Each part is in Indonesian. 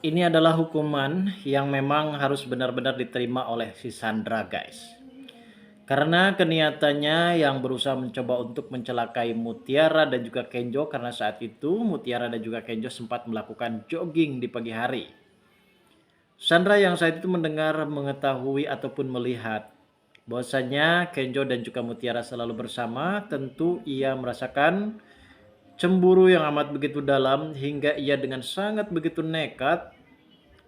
ini adalah hukuman yang memang harus benar-benar diterima oleh si Sandra, guys. Karena keniatannya yang berusaha mencoba untuk mencelakai Mutiara dan juga Kenjo, karena saat itu Mutiara dan juga Kenjo sempat melakukan jogging di pagi hari. Sandra yang saat itu mendengar, mengetahui ataupun melihat bahwasanya Kenjo dan juga Mutiara selalu bersama, tentu ia merasakan cemburu yang amat begitu dalam hingga ia dengan sangat begitu nekat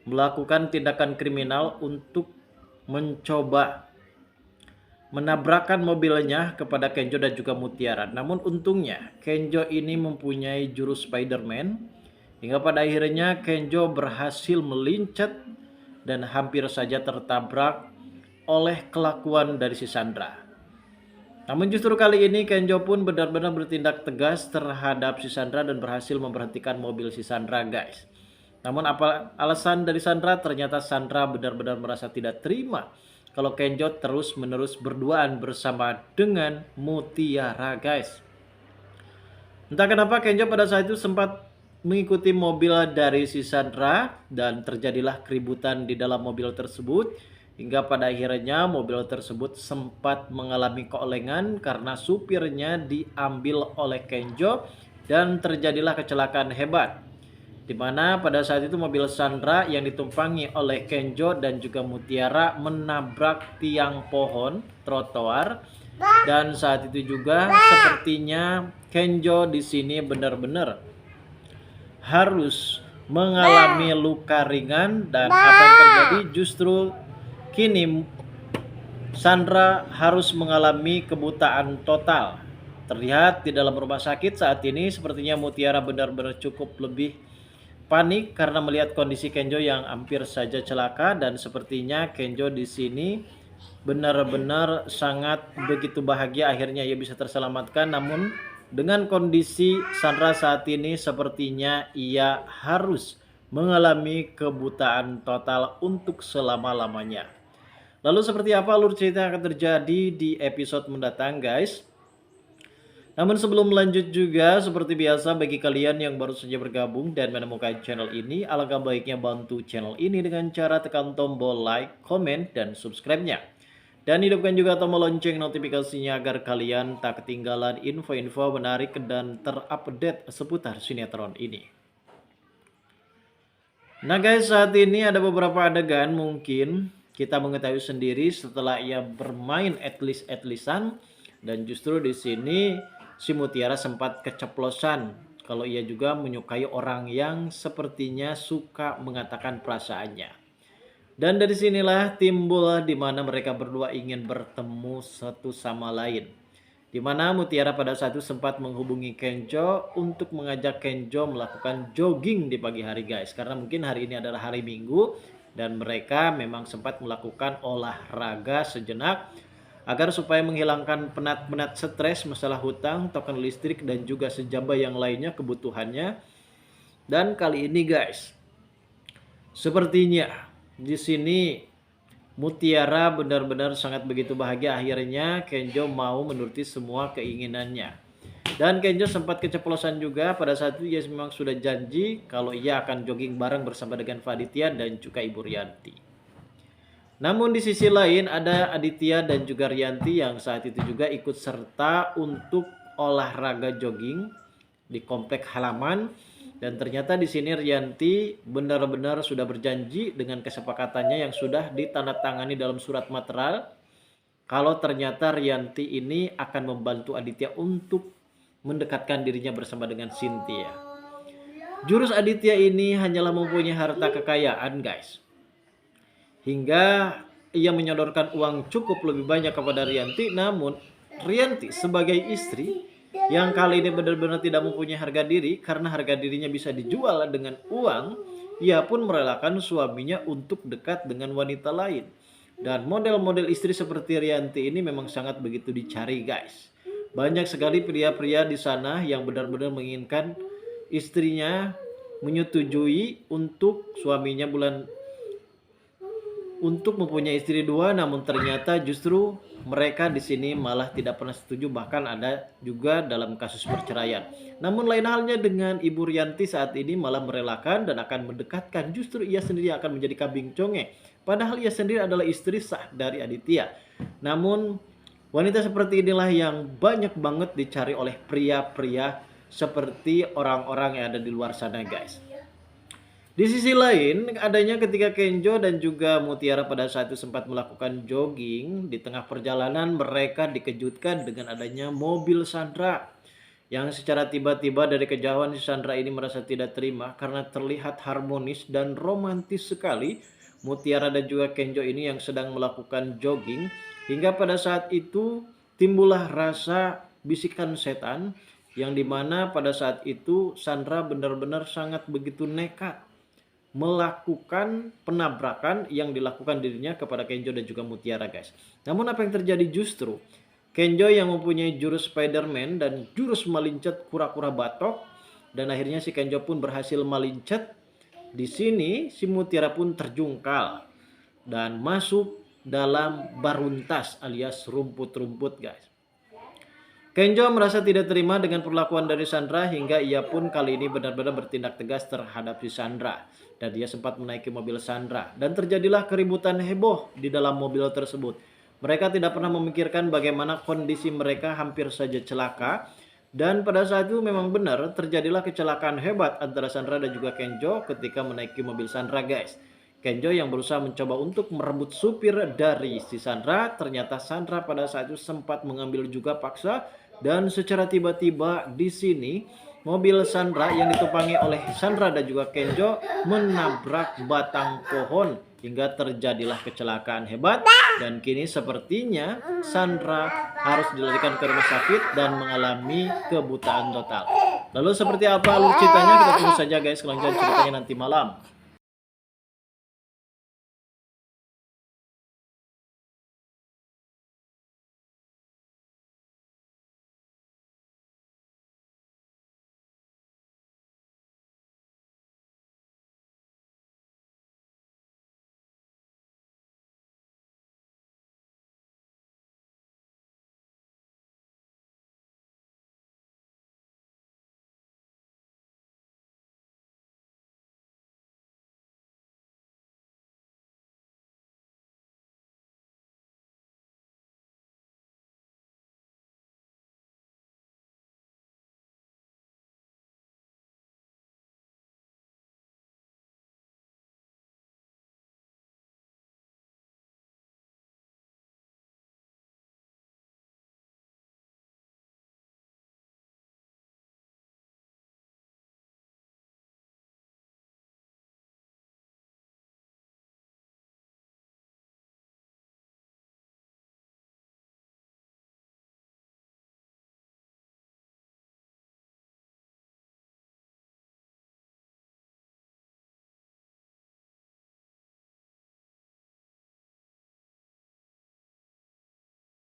melakukan tindakan kriminal untuk mencoba menabrakkan mobilnya kepada Kenjo dan juga Mutiara. Namun untungnya Kenjo ini mempunyai jurus Spider-Man hingga pada akhirnya Kenjo berhasil melincat dan hampir saja tertabrak oleh kelakuan dari si Sandra. Namun justru kali ini Kenjo pun benar-benar bertindak tegas terhadap si Sandra dan berhasil memberhentikan mobil si Sandra, guys. Namun apa alasan dari Sandra? Ternyata Sandra benar-benar merasa tidak terima kalau Kenjo terus-menerus berduaan bersama dengan Mutiara, guys. Entah kenapa Kenjo pada saat itu sempat mengikuti mobil dari si Sandra dan terjadilah keributan di dalam mobil tersebut. Hingga pada akhirnya mobil tersebut sempat mengalami keolengan karena supirnya diambil oleh Kenjo dan terjadilah kecelakaan hebat. Di mana pada saat itu mobil Sandra yang ditumpangi oleh Kenjo dan juga Mutiara menabrak tiang pohon trotoar, dan saat itu juga sepertinya Kenjo di sini benar-benar harus mengalami luka ringan, dan apa yang terjadi justru kini Sandra harus mengalami kebutaan total. Terlihat di dalam rumah sakit saat ini sepertinya Mutiara benar-benar cukup lebih panik karena melihat kondisi Kenjo yang hampir saja celaka, dan sepertinya Kenjo di sini benar-benar sangat begitu bahagia akhirnya ia bisa terselamatkan. Namun dengan kondisi Sandra saat ini sepertinya ia harus mengalami kebutaan total untuk selama-lamanya. Lalu seperti apa alur cerita yang akan terjadi di episode mendatang, guys? Namun sebelum lanjut juga, seperti biasa bagi kalian yang baru saja bergabung dan menemukan channel ini, alangkah baiknya bantu channel ini dengan cara tekan tombol like, comment, dan subscribe-nya. Dan hidupkan juga tombol lonceng notifikasinya agar kalian tak ketinggalan info-info menarik dan terupdate seputar sinetron ini. Nah guys, saat ini ada beberapa adegan mungkin kita mengetahui sendiri setelah ia bermain etlis-etlisan, dan justru di sini si Mutiara sempat keceplosan kalau ia juga menyukai orang yang sepertinya suka mengatakan perasaannya. Dan dari sinilah timbul di mana mereka berdua ingin bertemu satu sama lain. Di mana Mutiara pada saat itu sempat menghubungi Kenjo untuk mengajak Kenjo melakukan jogging di pagi hari, guys. Karena mungkin hari ini adalah hari Minggu dan mereka memang sempat melakukan olahraga sejenak agar supaya menghilangkan penat-penat stres masalah hutang, token listrik, dan juga sejamba yang lainnya kebutuhannya. Dan kali ini, guys, sepertinya di sini Mutiara benar-benar sangat begitu bahagia akhirnya Kenjo mau menuruti semua keinginannya. Dan Kenjo sempat keceplosan juga pada saat itu, ia memang sudah janji kalau ia akan jogging bareng bersama dengan Faditya dan juga Ibu Rianti. Namun di sisi lain ada Aditya dan juga Rianti yang saat itu juga ikut serta untuk olahraga jogging di komplek halaman. Dan ternyata di sini Rianti benar-benar sudah berjanji dengan kesepakatannya yang sudah ditandatangani dalam surat materai kalau ternyata Rianti ini akan membantu Aditya untuk mendekatkan dirinya bersama dengan Cynthia. Jurus Aditya ini hanyalah mempunyai harta kekayaan, guys. Hingga ia menyodorkan uang cukup lebih banyak kepada Rianti, namun Rianti sebagai istri yang kali ini benar-benar tidak mempunyai harga diri karena harga dirinya bisa dijual dengan uang, ia pun merelakan suaminya untuk dekat dengan wanita lain. Dan model-model istri seperti Rianti ini memang sangat begitu dicari, guys. Banyak sekali pria-pria di sana yang benar-benar menginginkan istrinya menyetujui untuk suaminya untuk mempunyai istri dua, namun ternyata justru mereka di sini malah tidak pernah setuju, bahkan ada juga dalam kasus perceraian. Namun lain halnya dengan Ibu Rianti saat ini malah merelakan dan akan mendekatkan, justru ia sendiri akan menjadi kambing conge. Padahal ia sendiri adalah istri sah dari Aditya. Namun wanita seperti inilah yang banyak banget dicari oleh pria-pria seperti orang-orang yang ada di luar sana, guys. Di sisi lain, adanya ketika Kenjo dan juga Mutiara pada saat itu sempat melakukan jogging, di tengah perjalanan mereka dikejutkan dengan adanya mobil Sandra. Yang secara tiba-tiba dari kejauhan si Sandra ini merasa tidak terima karena terlihat harmonis dan romantis sekali Mutiara dan juga Kenjo ini yang sedang melakukan jogging. Hingga pada saat itu timbullah rasa bisikan setan yang dimana pada saat itu Sandra benar-benar sangat begitu nekat melakukan penabrakan yang dilakukan dirinya kepada Kenjo dan juga Mutiara, guys. Namun apa yang terjadi justru Kenjo yang mempunyai jurus Spider-Man dan jurus malincet kura-kura batok, dan akhirnya si Kenjo pun berhasil malincet. Di sini si Mutiara pun terjungkal dan masuk dalam baruntas alias rumput-rumput, guys. Kenjo merasa tidak terima dengan perlakuan dari Sandra hingga ia pun kali ini benar-benar bertindak tegas terhadap si Sandra. Dan dia sempat menaiki mobil Sandra. Dan terjadilah keributan heboh di dalam mobil tersebut. Mereka tidak pernah memikirkan bagaimana kondisi mereka hampir saja celaka. Dan pada saat itu memang benar terjadilah kecelakaan hebat antara Sandra dan juga Kenjo ketika menaiki mobil Sandra, guys. Kenjo yang berusaha mencoba untuk merebut supir dari si Sandra. Ternyata Sandra pada saat itu sempat mengambil juga paksa. Dan secara tiba-tiba di sini mobil Sandra yang ditumpangi oleh Sandra dan juga Kenjo menabrak batang pohon hingga terjadilah kecelakaan hebat. Dan kini sepertinya Sandra harus dilarikan ke rumah sakit dan mengalami kebutaan total. Lalu seperti apa alur ceritanya kita tunggu saja, guys, kelanjutan ceritanya nanti malam.